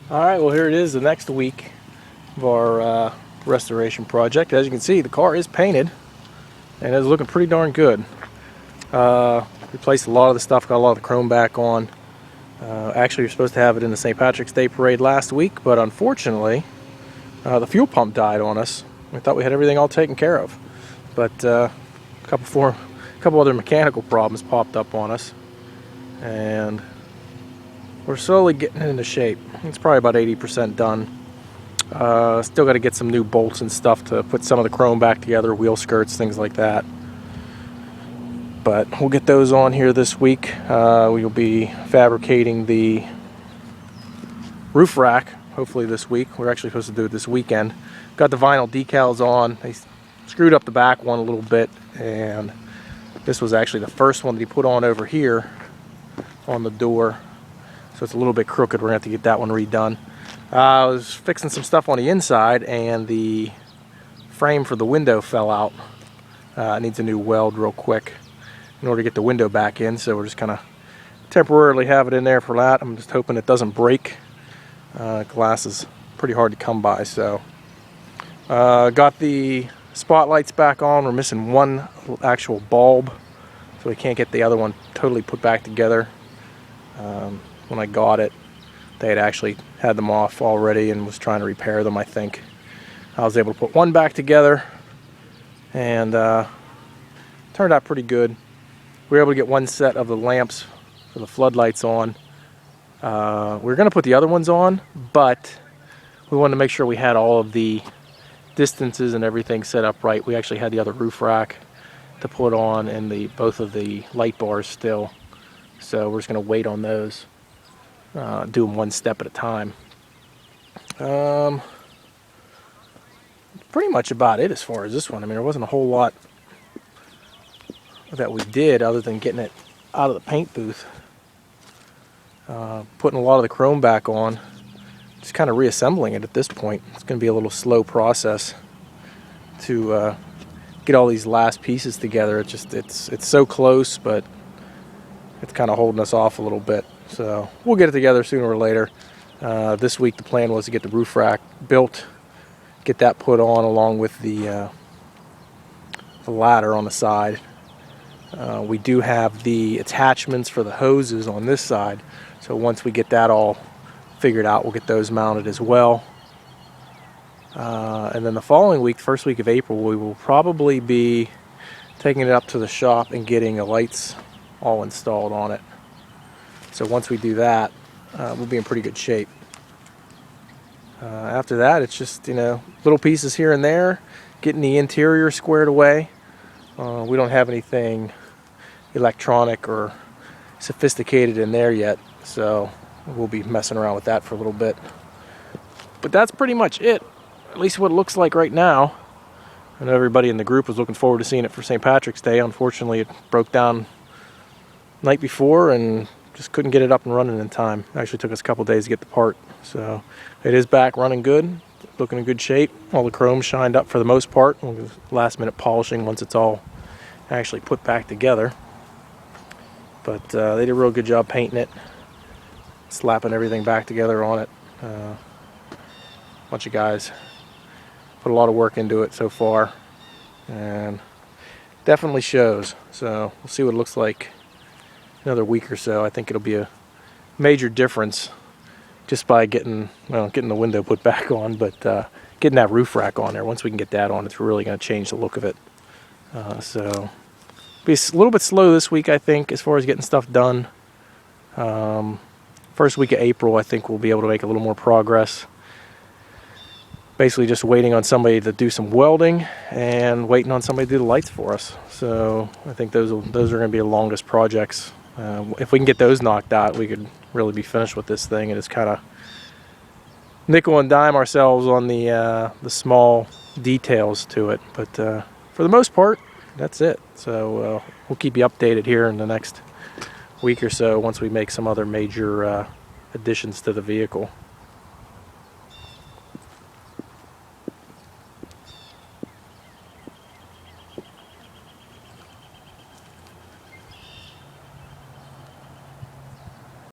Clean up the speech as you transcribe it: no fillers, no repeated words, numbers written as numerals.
Alright, well here it is, the next week of our restoration project. As you can see, the car is painted and it's looking pretty darn good. Replaced a lot of the stuff, got a lot of the chrome back on. Actually, we were supposed to have it in the St. Patrick's Day Parade last week, but unfortunately, the fuel pump died on us. We thought we had everything all taken care of, but a couple other mechanical problems popped up on us, and we're slowly getting it into shape. It's probably about 80% done. Still got to get some new bolts and stuff to put some of the chrome back together, wheel skirts, things like that. But we'll get those on here this week. We'll be fabricating the roof rack hopefully this week. We're actually supposed to do it this weekend. Got the vinyl decals on. They screwed up the back one a little bit, and this was actually the first one that he put on over here on the door. So it's a little bit crooked. We're going to have to get that one redone. I was fixing some stuff on the inside, and the frame for the window fell out. It needs a new weld real quick in order to get the window back in. So we're just kind of temporarily have it in there for that. I'm just hoping it doesn't break. Glass is pretty hard to come by. So got the spotlights back on. We're missing one actual bulb, so we can't get the other one totally put back together. When I got it, they had actually had them off already and was trying to repair them, I think. I was able to put one back together, and turned out pretty good. We were able to get one set of the lamps for the floodlights on. We were going to put the other ones on, but we wanted to make sure we had all of the distances and everything set up right. We actually had the other roof rack to put on and both of the light bars still. So we're just going to wait on those. Do them one step at a time. Pretty much about it as far as this one. I mean, there wasn't a whole lot that we did other than getting it out of the paint booth. Putting a lot of the chrome back on. Just kind of reassembling it at this point. It's going to be a little slow process to get all these last pieces together. It's so close, but it's kind of holding us off a little bit. So we'll get it together sooner or later. This week the plan was to get the roof rack built, get that put on along with the ladder on the side. We do have the attachments for the hoses on this side, so once we get that all figured out, we'll get those mounted as well. And then the following week, first week of April, we will probably be taking it up to the shop and getting the lights all installed on it. So once we do that, we'll be in pretty good shape. After that, it's just, little pieces here and there, getting the interior squared away. We don't have anything electronic or sophisticated in there yet, so we'll be messing around with that for a little bit. But that's pretty much it, at least what it looks like right now. I know everybody in the group was looking forward to seeing it for St. Patrick's Day. Unfortunately, it broke down the night before and just couldn't get it up and running in time. It actually took us a couple days to get the part. So it is back running good, looking in good shape. All the chrome shined up for the most part. Last minute polishing once it's all actually put back together. But they did a real good job painting it, slapping everything back together on it. Bunch of guys put a lot of work into it so far, and definitely shows. So we'll see what it looks like another week or so. I think it'll be a major difference just by getting the window put back on, but getting that roof rack on there. Once we can get that on, it's really going to change the look of it. So be a little bit slow this week, I think, as far as getting stuff done. First week of April, I think we'll be able to make a little more progress. Basically just waiting on somebody to do some welding and waiting on somebody to do the lights for us. So I think those are going to be the longest projects. If we can get those knocked out, we could really be finished with this thing and just kind of nickel and dime ourselves on the small details to it. But for the most part, that's it. So we'll keep you updated here in the next week or so once we make some other major additions to the vehicle.